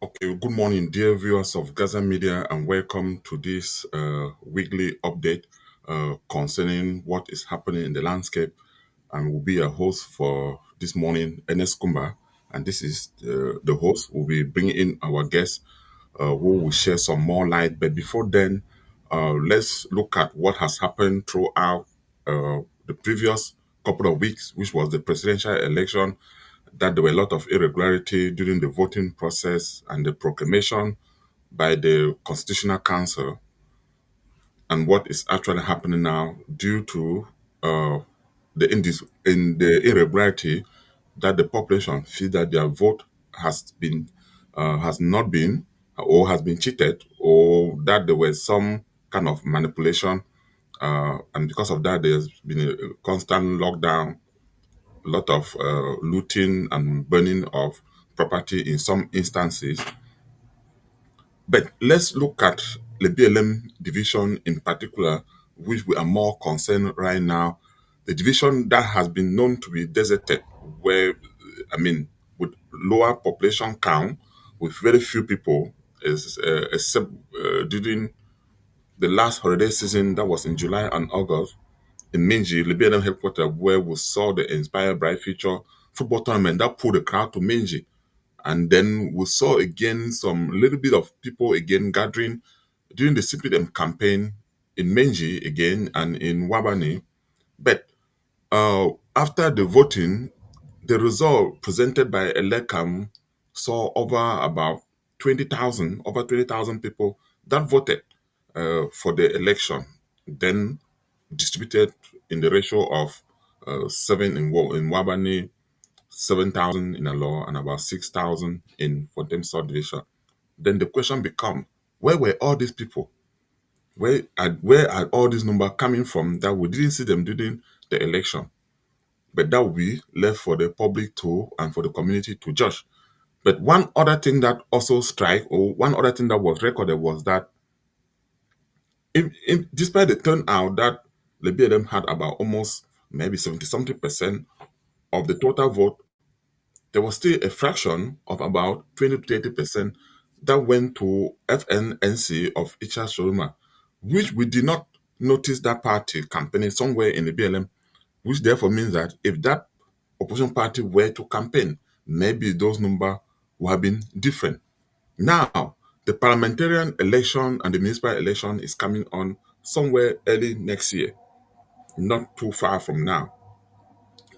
Okay, good morning, dear viewers of Gaza Media, and welcome to this weekly update concerning what is happening in the landscape. And will be a host for this morning, Ernest Kumba, and this is the host. We'll be bringing in our guest who will share some more light. But before then, let's look at what has happened throughout the previous couple of weeks, which was the presidential election, that there were a lot of irregularity during the voting process and the proclamation by the Constitutional Council, and what is actually happening now due to in the irregularity, that the population feel that their vote has not been, or has been cheated, or that there was some kind of manipulation, and because of that there's been a constant lockdown, a lot of looting and burning of property in some instances. But let's look at Lebialem division in particular, which we are more concerned right now. The division that has been known to be deserted, where, I mean, with lower population count, with very few people, except during the last holiday season that was in July and August in Minji, Lebialem headquarters, where we saw the Inspire Bright Future football tournament that pulled the crowd to Minji. And then we saw again some little bit of people again gathering during the CPDM campaign in Menji again and in Wabani. But after the voting, the result presented by Elecam saw over 20,000 people that voted for the election, then distributed in the ratio of 7 in Wabani, 7,000 in Alor, and about 6,000 in Fontem South Division. Then the question becomes, where were all these people? Where are all these numbers coming from that we didn't see them during the election? But that will be left for the public to and for the community to judge. But one other thing that also strike, or one other thing that was recorded, was that despite the turnout that Lebialem had, about almost maybe 70 something percent of the total vote, there was still a fraction of about 20 to 30% that went to FNNC of Icha Shoruma, which we did not notice that party campaigning somewhere in the BLM, which therefore means that if that opposition party were to campaign, maybe those numbers would have been different. Now, the parliamentarian election and the municipal election is coming on somewhere early next year, not too far from now.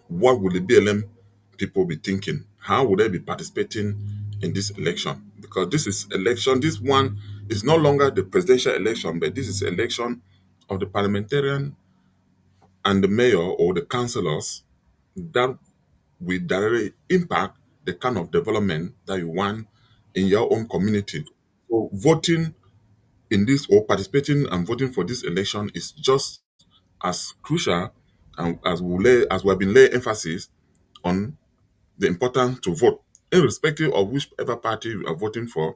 What would the BLM people be thinking? How would they be participating in this election? Because this one is no longer the presidential election, but this is election of the parliamentarian and the mayor or the councillors that will directly impact the kind of development that you want in your own community. So voting in this, or participating and voting for this election, is just as crucial, and as we have been laying emphasis on the importance to vote, irrespective of whichever party you are voting for.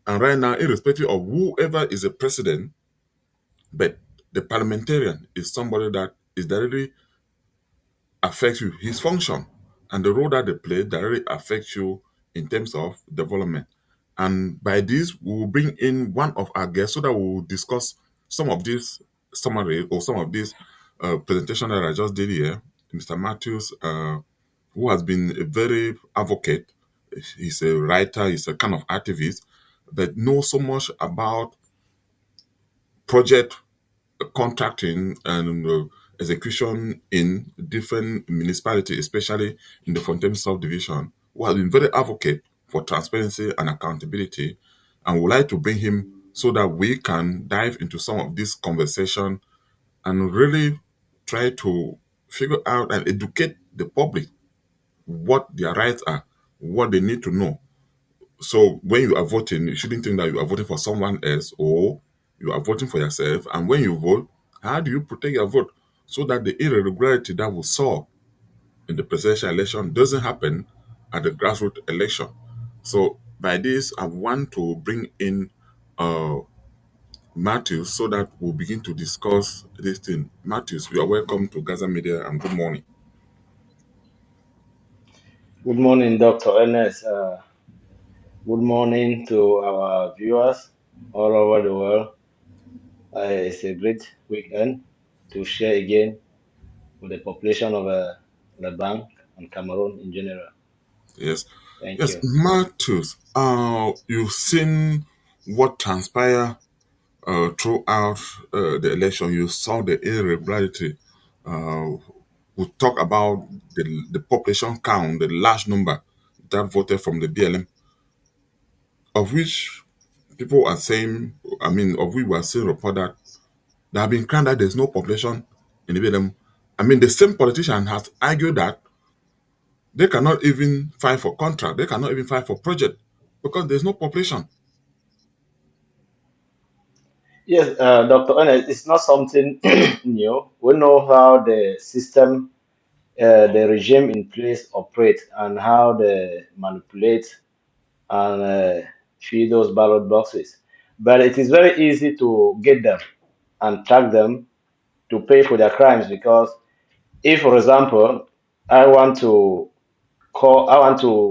And right now, irrespective of whoever is the president, but the parliamentarian is somebody that is directly affects you, his function, and the role that they play directly affects you in terms of development. And by this, we will bring in one of our guests so that we will discuss some of this summary, or some of this presentation that I just did here. Mr. Matthews, who has been a very advocate. He's a writer, he's a kind of activist, but knows so much about project contracting and execution in different municipalities, especially in the Fontaine South Division, who has been very advocate for transparency and accountability. And would like to bring him so that we can dive into some of this conversation and really try to figure out and educate the public what their rights are, what they need to know. So when you are voting, you shouldn't think that you are voting for someone else, or you are voting for yourself. And when you vote, how do you protect your vote so that the irregularity that we saw in the presidential election doesn't happen at the grassroots election? So by this, I want to bring in uh, Matthews so that we'll begin to discuss this thing. Matthews, you are welcome to Gaza Media, and good morning. Good morning, Dr. Ernest. Good morning to our viewers all over the world. It's a great weekend to share again with the population of the bank and Cameroon in general. Yes. Thank Yes, you. Martus, you've seen what transpired throughout the election. You saw the irregularity. Uh, we talk about the population count, the large number that voted from the BLM, of which people are saying, I mean, of which we are seeing report that there have been claimed that there's no population in the BLM. I mean, the same politician has argued that they cannot even file for contract, they cannot even file for project because there's no population. Yes, Dr. Ernest, it's not something new. We know how the system, the regime in place operates and how they manipulate and feed those ballot boxes. But it is very easy to get them and track them to pay for their crimes because if, for example, I want to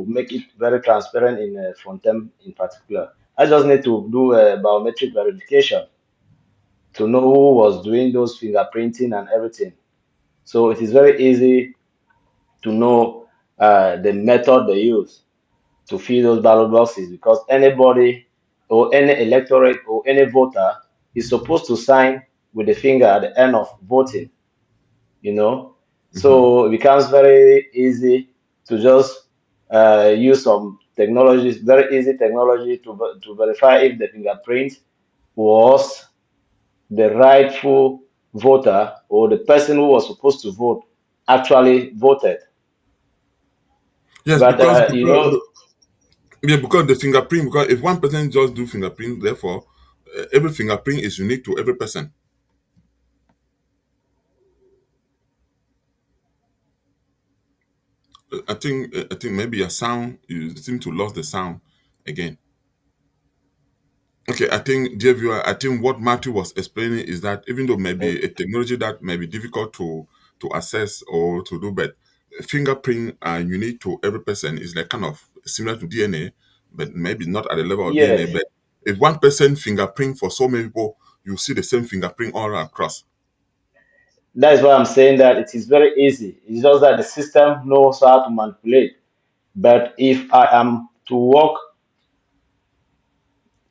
make it very transparent in Fontem in particular. I just need to do a biometric verification to know who was doing those fingerprinting and everything. So it is very easy to know the method they use to fill those ballot boxes because anybody or any electorate or any voter is supposed to sign with the finger at the end of voting, you know. Mhm. So it becomes very easy to just use some technologies, very easy technology to verify if the fingerprint was the rightful voter or the person who was supposed to vote actually voted. Yes, But because the fingerprint, because if one person just do fingerprint, therefore every fingerprint is unique to every person. I think maybe a sound, you seem to lost the sound again. Okay, I think, dear viewer, I think what Matthew was explaining is that even though maybe a technology that may be difficult to assess or to do, but fingerprint are unique to every person is like kind of similar to DNA, but maybe not at the level of DNA. yes, But if one person fingerprint for so many people, you see the same fingerprint all across. that is why I'm saying that it is very easy. It's just that the system knows how to manipulate. But if I am to work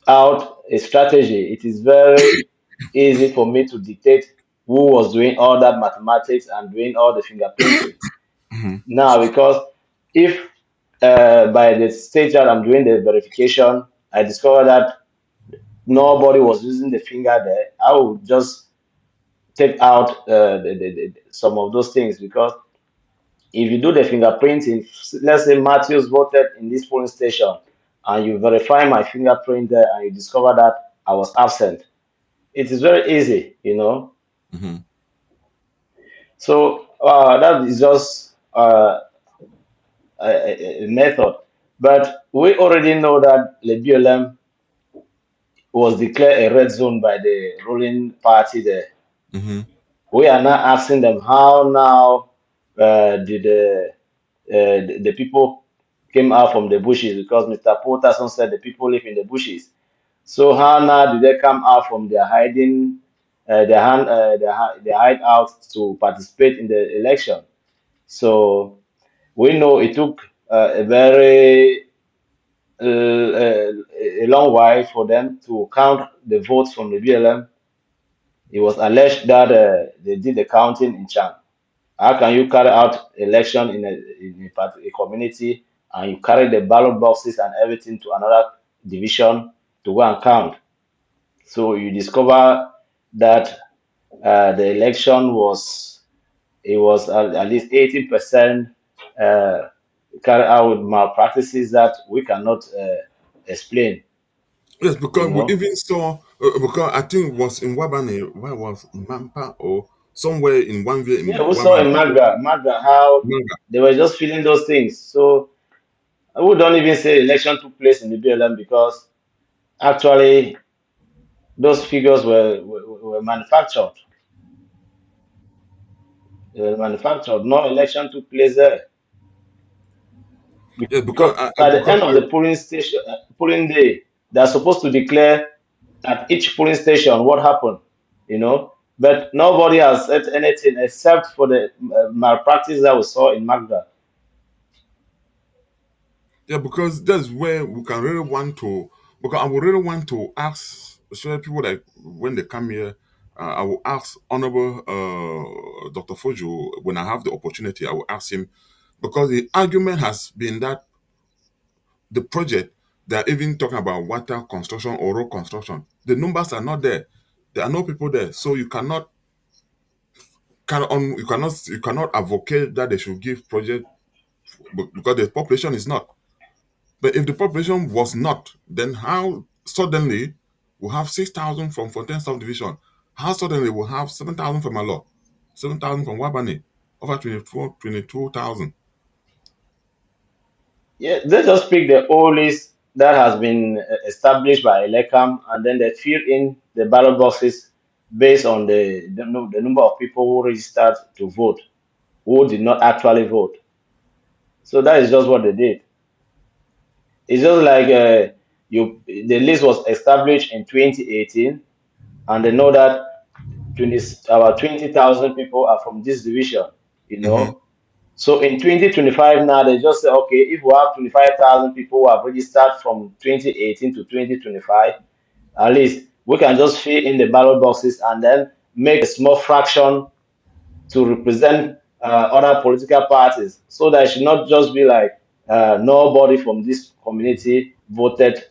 out a strategy, it is very easy for me to dictate who was doing all that mathematics and doing all the fingerprinting. Mhm. Now, because if by the stage that I'm doing the verification, I discover that nobody was using the finger there, I will just take out some of those things because if you do the fingerprinting, let's say Matthews voted in this polling station, and you verify my fingerprint there, and you discover that I was absent. It is very easy, you know. Mhm. So that is just a method. But we already know that Lebialem was declared a red zone by the ruling party there. Mhm. We are now asking them how now did the people came out from the bushes because Mr. Potterson said the people live in the bushes. So how now do they come out from their hiding, their hideout to participate in the election? So we know it took a very a long while for them to count the votes from the BLM. It was alleged that they did the counting in Chang. How can you carry out election in a community and you carry the ballot boxes and everything to another division to go and count? So you discover that the election was it was at least 80% uh, carried out with malpractices that we cannot explain. Yes, You because we know, even saw, because I think it was in Wabane, where was Mampa or somewhere in one way yeah, in we saw Wabane. in Magda how they were just feeling those things. So we don't even say election took place in the BLM because actually those figures were manufactured. They were manufactured. No election took place there. Yeah, because at the end of the polling station, polling day, they're supposed to declare at each polling station what happened, you know. But nobody has said anything except for the malpractice that we saw in Magda. yeah, because that's where we can really want to. Because I would really want to ask, especially people like when they come here. I will ask Honorable Dr. Fojo when I have the opportunity. I will ask him because the argument has been that the project they are even talking about water construction or road construction. The numbers are not there. There are no people there, so you cannot advocate that they should give project because the population is not. But if the population was not, then how suddenly we have 6,000 from Fontaine subdivision? How suddenly we have 7,000 from Alo, 7,000 from Wabani, over 22,000? Yeah, they just pick the old list that has been established by Elecam, and then they fill in the ballot boxes based on the number of people who registered to vote, who did not actually vote. So that is just what they did. It's just like the list was established in 2018, and they know that 20, about 20,000 people are from this division, you Hmm. know. So in 2025 now, they just say, okay, if we have 25,000 people who have registered from 2018 to 2025, at least we can just fill in the ballot boxes and then make a small fraction to represent other political parties. So that it should not just be like nobody from this community voted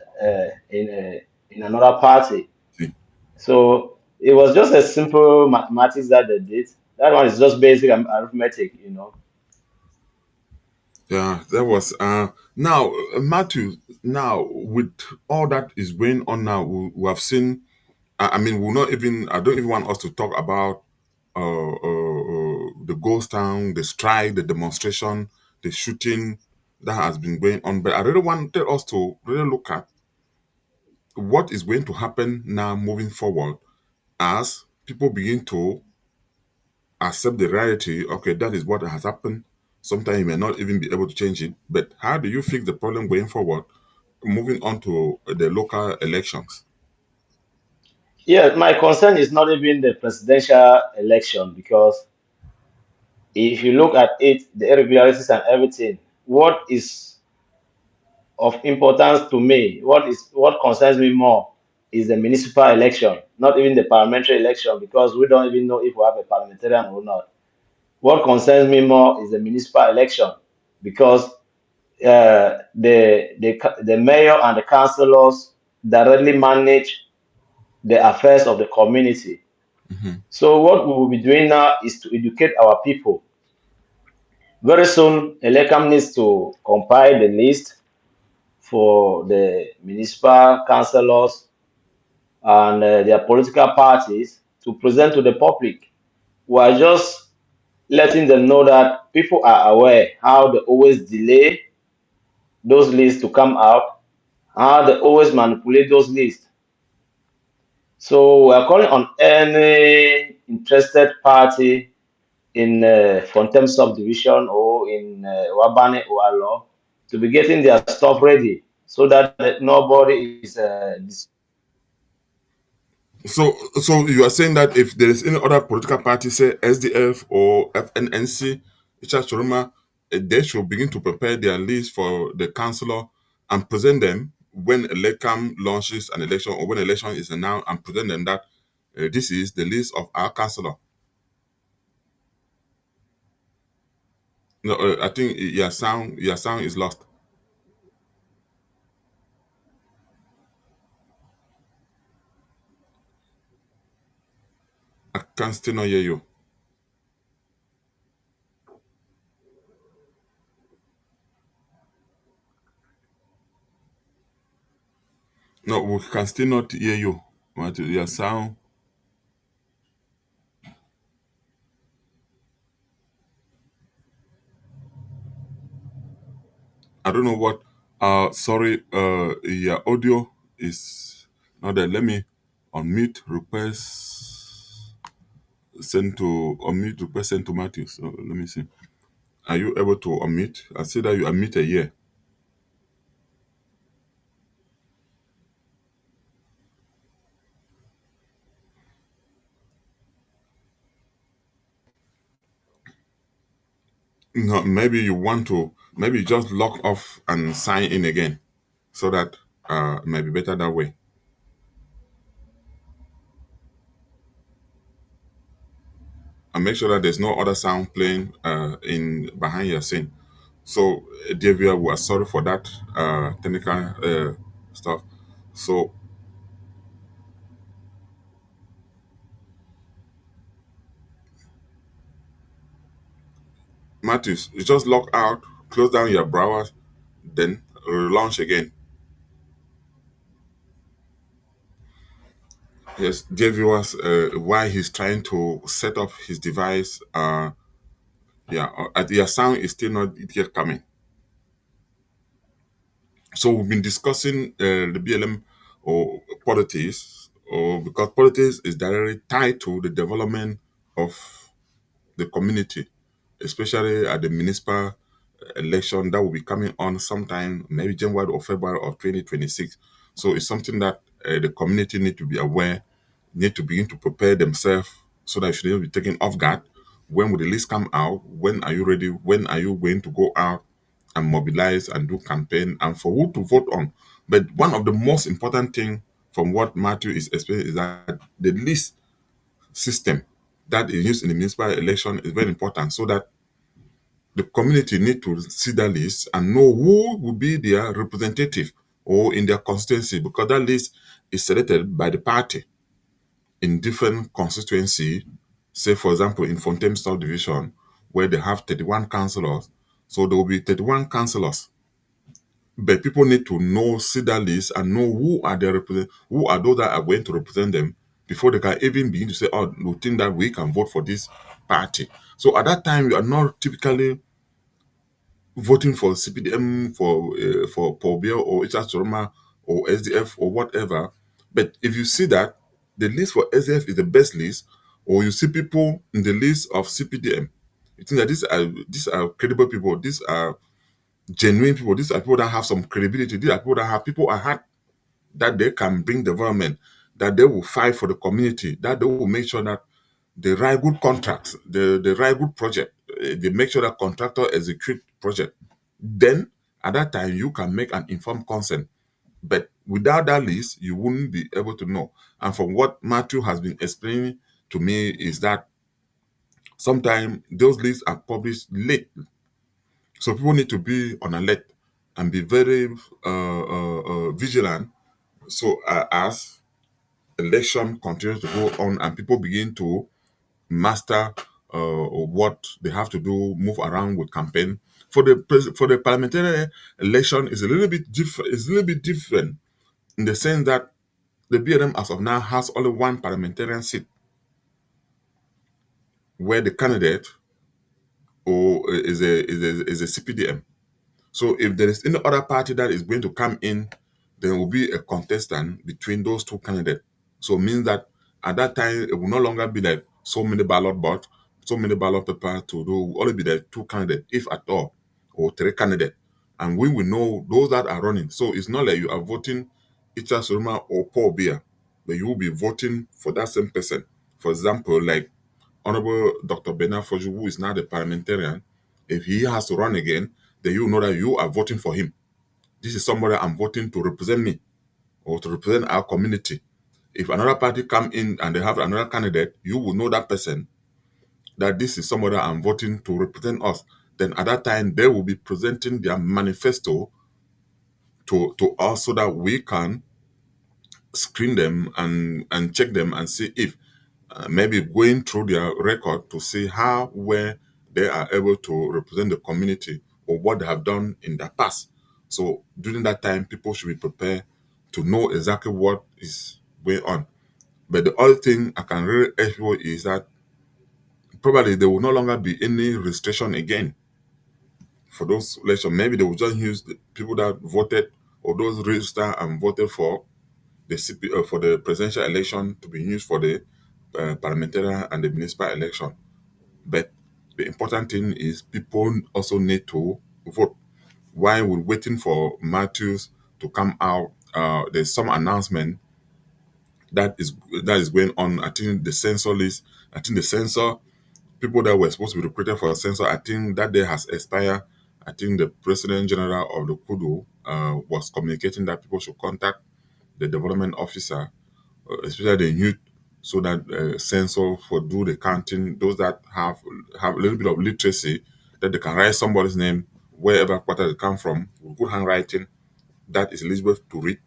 in another party. See, So it was just a simple mathematics that they did. That one is just basic arithmetic, you know. yeah, that was now Matthew. Now with all that is going on now, we have seen. I mean, we'll not even. I don't even want us to talk about the ghost town, the strike, the demonstration, the shooting that has been going on. But I really wanted us to really look at what is going to happen now moving forward as people begin to accept the reality. Okay, that is what has happened. Sometimes you may not even be able to change it. But how do you fix the problem going forward, moving on to the local elections? Yeah, my concern is not even the presidential election because if you look at it, the irregularities and everything, what is of importance to me, what concerns me more is the municipal election, not even the parliamentary election, because we don't even know if we have a parliamentarian or not. What concerns me more is the municipal election because the mayor and the councillors directly manage the affairs of the community. Mhm. So what we will be doing now is to educate our people. Very soon, Elecam needs to compile the list for the municipal councillors and their political parties to present to the public. We are just letting them know that people are aware how they always delay those lists to come out, how they always manipulate those lists. So we are calling on any interested party in Fontem subdivision or in Wabane or Alo to be getting their stuff ready so that nobody is So you are saying that if there is any other political party, say SDF or FNNC, Richard Choruma, they should begin to prepare their list for the councillor and present them when ELECAM launches an election or when election is announced and present them that this is the list of our councillor. No, I think your sound is lost. I can still not hear you. No, we can still not hear you. Matthew. Your sound. I don't know what. Sorry. Your audio is not there. Let me unmute request send to unmute request send to Matthew. So let me see. Are you able to unmute? I see that you unmuted here. No, maybe you want to, maybe just log off and sign in again, so that it might be better that way. And make sure that there's no other sound playing in behind your scene. So, Davia, we are sorry for that technical stuff. So, Matthews, you just log out, close down your browser, then relaunch again. Yes, Davia was while he's trying to set up his device. Yeah, your sound is still not yet coming. So we've been discussing the BLM or politics, or because politics is directly tied to the development of the community, especially at the municipal election that will be coming on sometime, maybe January or February of 2026. So it's something that the community need to be aware, need to begin to prepare themselves so that they should not be taken off guard. When will the list come out? When are you ready? When are you going to go out and mobilize and do campaign and for who to vote on? But one of the most important thing from what Matthew is explaining is that the list system that is used in the municipal election is very important so that the community need to see that list and know who will be their representative or in their constituency because that list is selected by the party in different constituency. Say, for example, in Fontaine South Division, where they have 31 councillors, so there will be 31 councillors. But people need to know, see that list, and know who are the who are those that are going to represent them before they can even begin to say, "Oh, we think that we can vote for this party." So at that time, you are not typically voting for CPDM, for Paul Biya or Richard Soroma or SDF or whatever. But if you see that the list for SDF is the best list, or you see people in the list of CPDM, you think that these are credible people, these are genuine people, these are people that have some credibility, these are people that have people at heart that they can bring development, that they will fight for the community, that they will make sure that they write good contracts, they write good project, they make sure that contractor execute project. Then at that time you can make an informed consent. But without that list, you wouldn't be able to know. And from what Matthew has been explaining to me is that sometimes those lists are published late. So people need to be on alert and be very vigilant. So as election continues to go on and people begin to master what they have to do, move around with campaign. For the parliamentary election is a little bit different. It's a little bit different in the sense that the BLM as of now has only one parliamentarian seat where the candidate or is a CPDM. So if there is any other party that is going to come in, there will be a contestant between those two candidates. So it means that at that time it will no longer be like so many ballot box, so many ballot paper to do. Will only be the two candidates, if at all, or three candidates, and we will know those that are running. So it's not like you are voting Icha Suruma or Paul Bia, but you will be voting for that same person. For example, like Honorable Dr. Bernard Foju, who is now the parliamentarian, if he has to run again, then you know that you are voting for him. This is somebody I'm voting to represent me or to represent our community. If another party come in and they have another candidate, you will know that person that this is somebody I'm voting to represent us. Then at that time, they will be presenting their manifesto to us so that we can screen them and check them and see if maybe going through their record to see how where they are able to represent the community or what they have done in the past. So during that time, people should be prepared to know exactly what is going on. But the other thing I can really assure is that probably there will no longer be any restriction again for those elections. Maybe they will just use the people that voted or those registered and voted for the for the presidential election to be used for the parliamentary and the municipal election. But the important thing is people also need to vote. While we're waiting for Matthews to come out, there's some announcement that is going on. I think the censor list. I think the censor people that were supposed to be recruited for a census, I think that day has expired. I think the President General of the Kudu was communicating that people should contact the development officer, especially the youth, so that census for do the counting. Those that have a little bit of literacy, that they can write somebody's name wherever quarter they come from, with good handwriting that is eligible to read,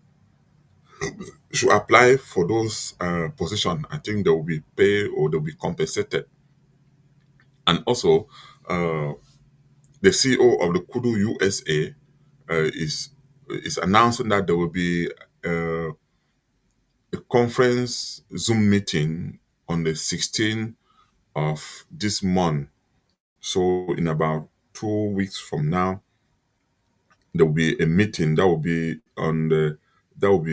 should apply for those positions. I think they will be paid or they'll be compensated. And also, uh, the CEO of the Kudu USA is announcing that there will be a conference Zoom meeting on the 16th of this month. So in about 2 weeks from now, there will be a meeting that will be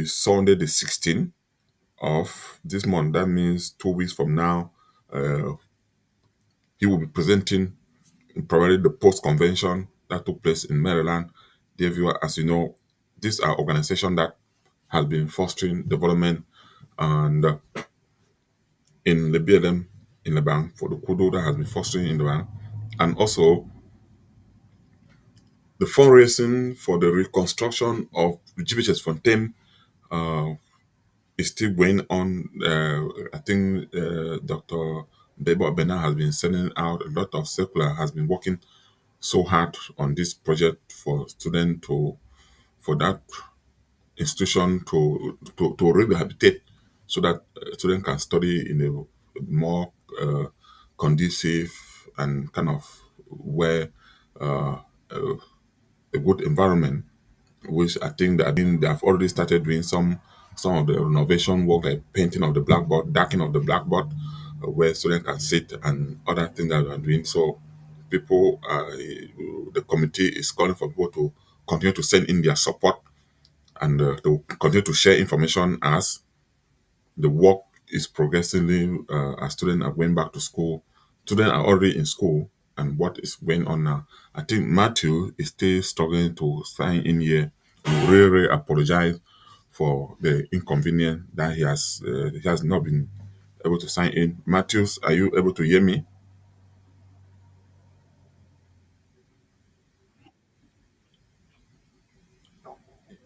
Sunday the 16th of this month. That means 2 weeks from now, uh, he will be presenting probably the post convention that took place in Maryland. Dear viewer, as you know, these are organizations that has been fostering development and in Lebialem in the bank for the Kudu that has been fostering in the bank, and also the fundraising for the reconstruction of GBHS Fontaine uh, is still going on. I think Dr. Bebo Bena has been sending out a lot of circular, has been working so hard on this project for students to for that institution to rehabilitate so that students can study in a more conducive and kind of where uh, a good environment, which I think they have already started doing some of the renovation work, like painting of the blackboard, darkening of the blackboard, where students can sit and other things that we are doing. So people, the committee is calling for people to continue to send in their support and to continue to share information as the work is progressively as students are going back to school. Students are already in school, and what is going on now? I think Matthew is still struggling to sign in here. We really, really apologize for the inconvenience that he has not been able to sign in. Matthews, are you able to hear me?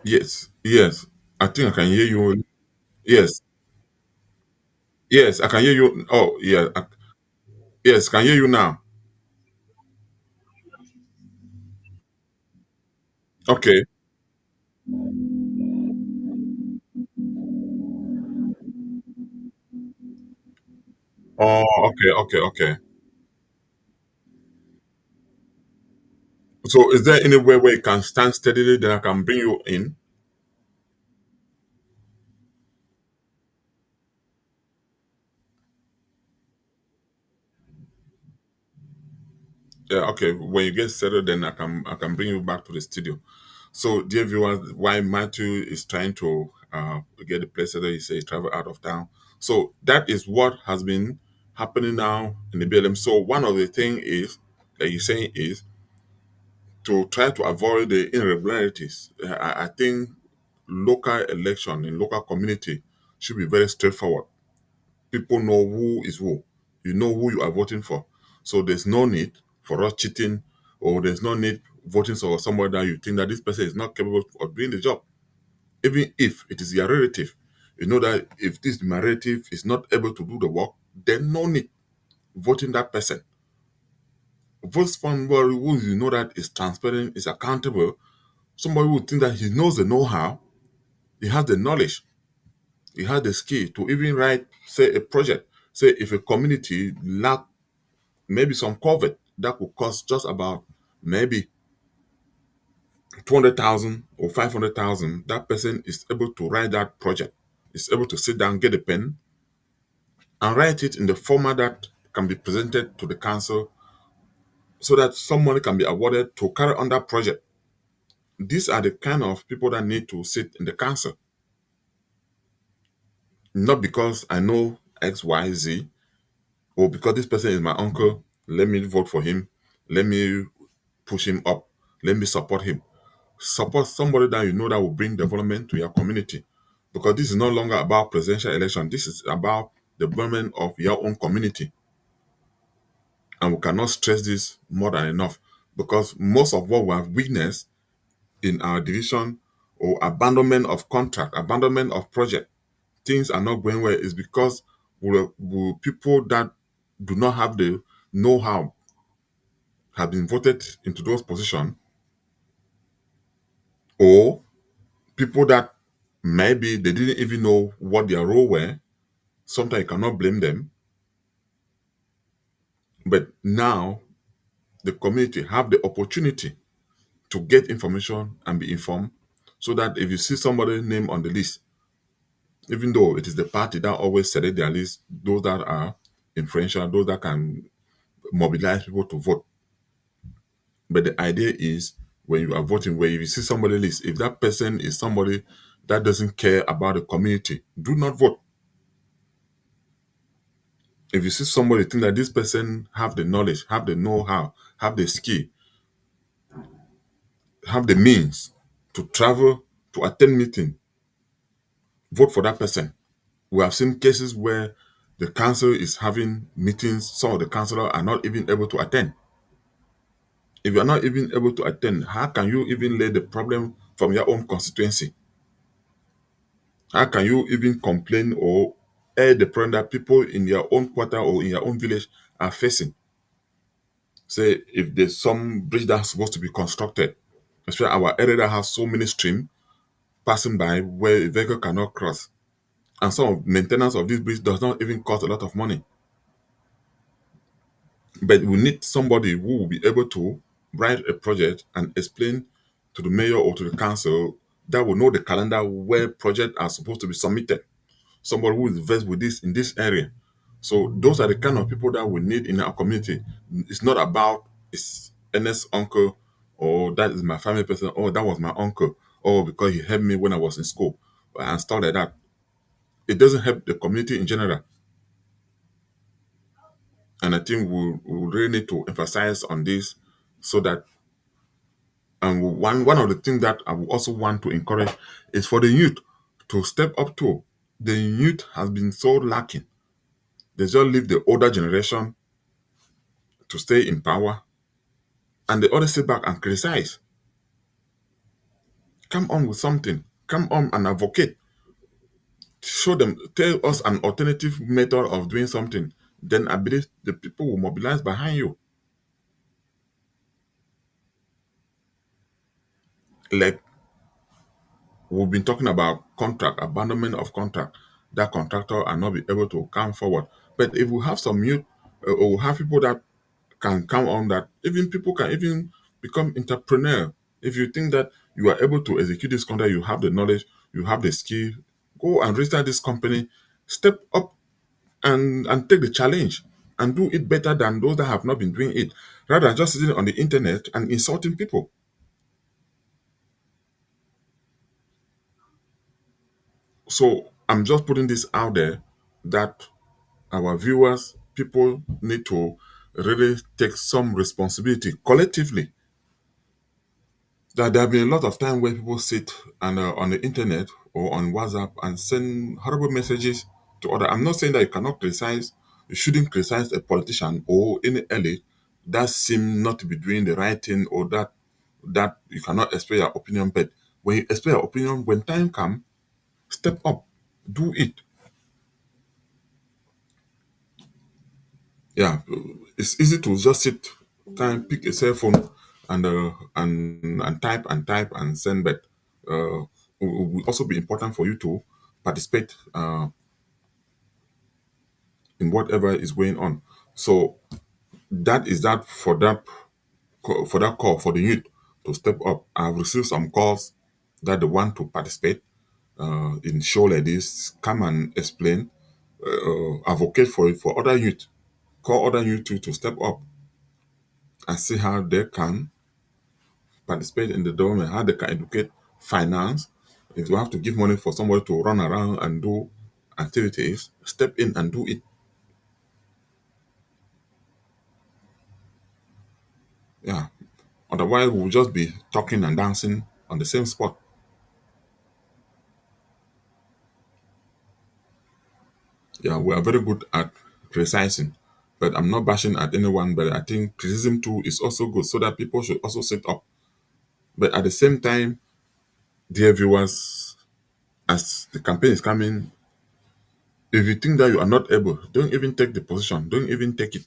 Yes, yes. I think I can hear you. Yes, yes, I can hear you. Oh, yeah. Yes, can hear you now. Okay. Oh, okay, okay, okay. So is there any way where you can stand steadily that I can bring you in? Yeah, okay. When you get settled, then I can bring you back to the studio. So, dear viewers, why Matthew is trying to get the place that he say he travel out of town. So that is what has been happening now in the BLM. So one of the thing is that you're saying is to try to avoid the irregularities. I think local election in local community should be very straightforward. People know who is who. You know who you are voting for. So there's no need for us cheating, or there's no need voting for somebody that you think that this person is not capable of doing the job. Even if it is your relative, you know that if this my relative is not able to do the work, then no need voting that person. Vote for somebody who you know that is transparent, is accountable, somebody who think that he knows the know-how, he has the knowledge, he has the skill to even write, say, a project. Say if a community lack maybe some COVID that could cost just about maybe 200,000 or 500,000, that person is able to write that project, is able to sit down, get a pen, and write it in the format that can be presented to the council so that someone can be awarded to carry on that project. These are the kind of people that need to sit in the council, not because I know X, Y, Z, or because this person is my uncle, let me vote for him, let me push him up, let me support him. Support somebody that you know that will bring development to your community. Because this is no longer about presidential election. This is about the development of your own community. And we cannot stress this more than enough because most of what we have witnessed in our division or abandonment of contract, abandonment of project, things are not going well is because people that do not have the know-how have been voted into those positions, or people that maybe they didn't even know what their role were. Sometimes you cannot blame them. But now the community have the opportunity to get information and be informed so that if you see somebody's name on the list, even though it is the party that always select their list, those that are influential, those that can mobilize people to vote. But the idea is when you are voting, where if you see somebody list, if that person is somebody that doesn't care about the community, do not vote. If you see somebody think that this person have the knowledge, have the know-how, have the skill, have the means to travel to attend meeting, vote for that person. We have seen cases where the council is having meetings, some of the councillors are not even able to attend. If you are not even able to attend, how can you even lay the problem from your own constituency? How can you even complain or air the problem that people in your own quarter or in your own village are facing? Say, if there's some bridge that's supposed to be constructed, especially our area that has so many streams passing by where a vehicle cannot cross, and some of maintenance of this bridge does not even cost a lot of money. But we need somebody who will be able to write a project and explain to the mayor or to the council that will know the calendar where projects are supposed to be submitted. Somebody who is versed with this in this area. So those are the kind of people that we need in our community. It's not about it's Ernest's uncle or that is my family person or that was my uncle or because he helped me when I was in school and stuff like that. It doesn't help the community in general. And I think we really need to emphasize on this so that and one of the things that I would also want to encourage is for the youth to step up to. The youth has been so lacking. They just leave the older generation to stay in power and they always sit back and criticize. Come on with something. Come on and advocate. Show them, tell us an alternative method of doing something. Then I believe the people will mobilize behind you. Like we've been talking about contract, abandonment of contract, that contractor are not be able to come forward. But if we have some youth or we have people that can come on that, even people can even become entrepreneur. If you think that you are able to execute this contract, you have the knowledge, you have the skill, go and register this company, step up and take the challenge and do it better than those that have not been doing it, rather than just sitting on the internet and insulting people. So I'm just putting this out there that our viewers, people need to really take some responsibility collectively. There have been a lot of time where people sit and on the internet or on WhatsApp and send horrible messages to other. I'm not saying that you cannot criticize, you shouldn't criticize a politician or any elite that seem not to be doing the right thing or that you cannot express your opinion. But when you express your opinion, when time comes, step up, do it. Yeah, it's easy to just sit, time, pick a cell phone, and type and send. But it will also be important for you to participate in whatever is going on. So that is that for that call for the youth to step up. I've received some calls that they want to participate in show like this, come and explain, advocate for it for other youth, call other youth to step up and see how they can participate in the development, how they can educate finance. If you have to give money for somebody to run around and do activities, step in and do it. Yeah. Otherwise, we'll just be talking and dancing on the same spot. Yeah, we are very good at criticizing, But I'm not bashing at anyone, but I think criticism too is also good so that people should also sit up. But at the same time, dear viewers, as the campaign is coming, if you think that you are not able, don't even take the position. Don't even take it.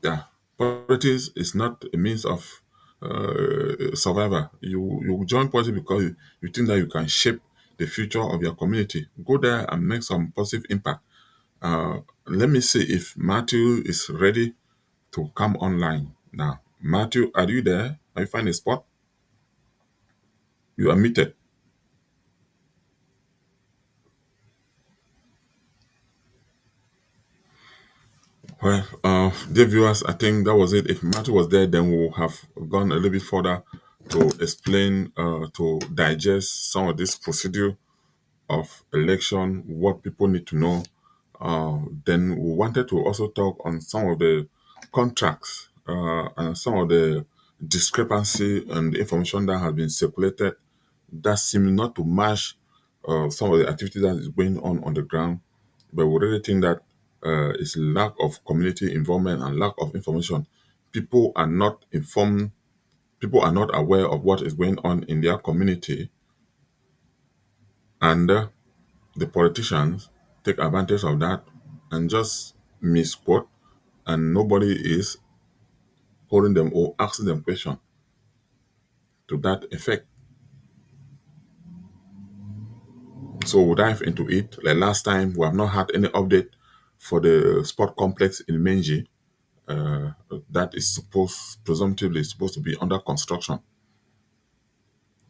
Yeah, politics is not a means of survival. You join politics because you think that you can shape the future of your community. Go there and make some positive impact. Let me see if Matthew is ready to come online now. Matthew, are you there? Are you find a spot? You are muted. Well, dear viewers, I think that was it. If Matthew was there, then we'll have gone a little bit further to explain, to digest some of this procedure of election, what people need to know. Then we wanted to also talk on some of the contracts and some of the discrepancy and the information that has been circulated that seem not to match some of the activities that is going on the ground. But we really think that it's lack of community involvement and lack of information. People are not informed. People are not aware of what is going on in their community, and the politicians take advantage of that and just misquote, and nobody is holding them or asking them question to that effect. So we'll dive into it. Like last time, we have not had any update for the sport complex in Menji that is presumptively supposed to be under construction.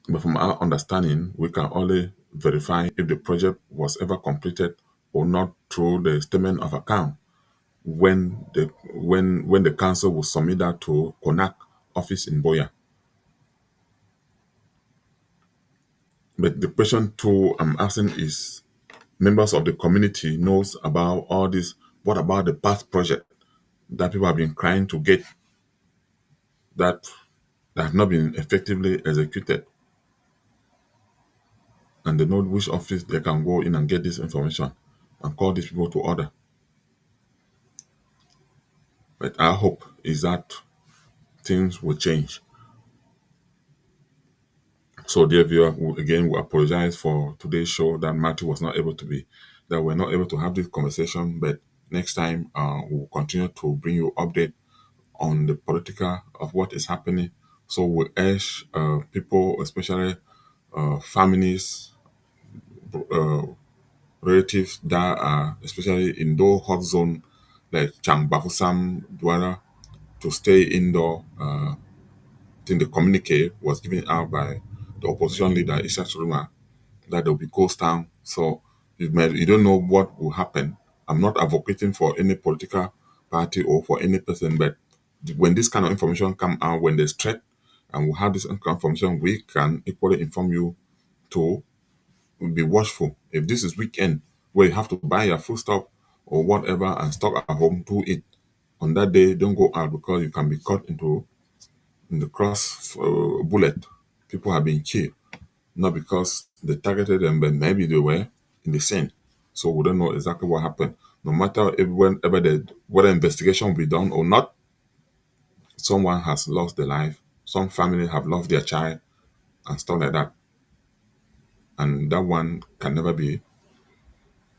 But from our understanding, we can only verify if the project was ever completed or not through the statement of account when the council will submit that to CONAC office in Boya. But the question too I'm asking is members of the community knows about all this. What about the past project that people have been trying to get that have not been effectively executed? And they know which office they can go in and get this information and call these people to order. But our hope is that things will change. So, dear viewer, again, we apologize for today's show that Matthew was not able to be, that we're not able to have this conversation. But next time, we'll continue to bring you update on the political of what is happening. So, we urge people, especially families, uh, relatives that are especially in those hot zone like Chang Bafusam, Douala, to stay indoor. I think the communique was given out by the opposition leader, Isha Suruma, that there will be ghost town. So you don't know what will happen. I'm not advocating for any political party or for any person, but when this kind of information come out, when there's threat, and we have this kind of information, we can equally inform you to be watchful. If this is weekend where you have to buy your food stuff or whatever and stock at home, do it. On that day, don't go out because you can be caught into in the cross bullet. People have been killed, not because they targeted them, but maybe they were in the scene. So we don't know exactly what happened. No matter if whenever whether investigation will be done or not, someone has lost their life. Some family have lost their child and stuff like that. And that one can never be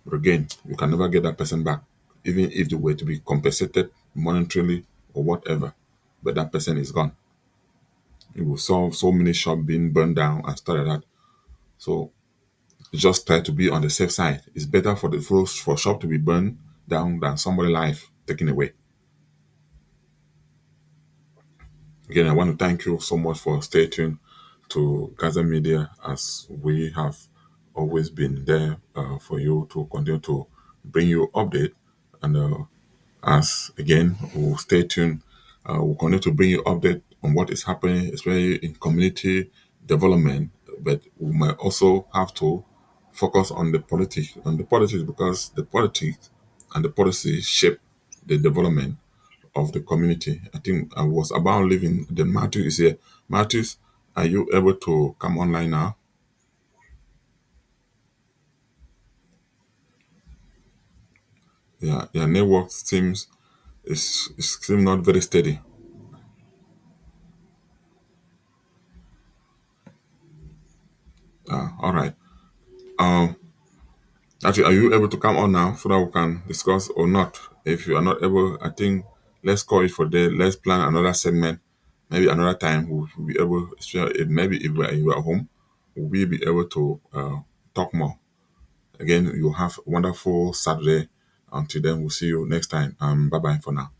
regained. You can never get that person back, even if they were to be compensated monetarily or whatever. But that person is gone. You saw so many shops being burned down and stuff like that. So just try to be on the safe side. It's better for the for shop to be burned down than somebody's life taken away. Again, I want to thank you so much for staying tuned to Gaza Media as we have always been there for you to continue to bring you update. And as again, we'll stay tuned. We'll continue to bring you update on what is happening, especially in community development. But we might also have to focus on the politics because the politics and the policy shape the development of the community. I think I was about leaving. Then Matthew is here. Matthews, are you able to come online now? Yeah, their network seems is still not very steady. All right. Um, Actually, are you able to come on now so that we can discuss or not? If you are not able, I think let's call it for there. Let's plan another segment. Maybe another time we'll be able. Maybe if you are home, we'll be able to talk more. Again, you have a wonderful Saturday. Until then, we'll see you next time. Bye bye for now.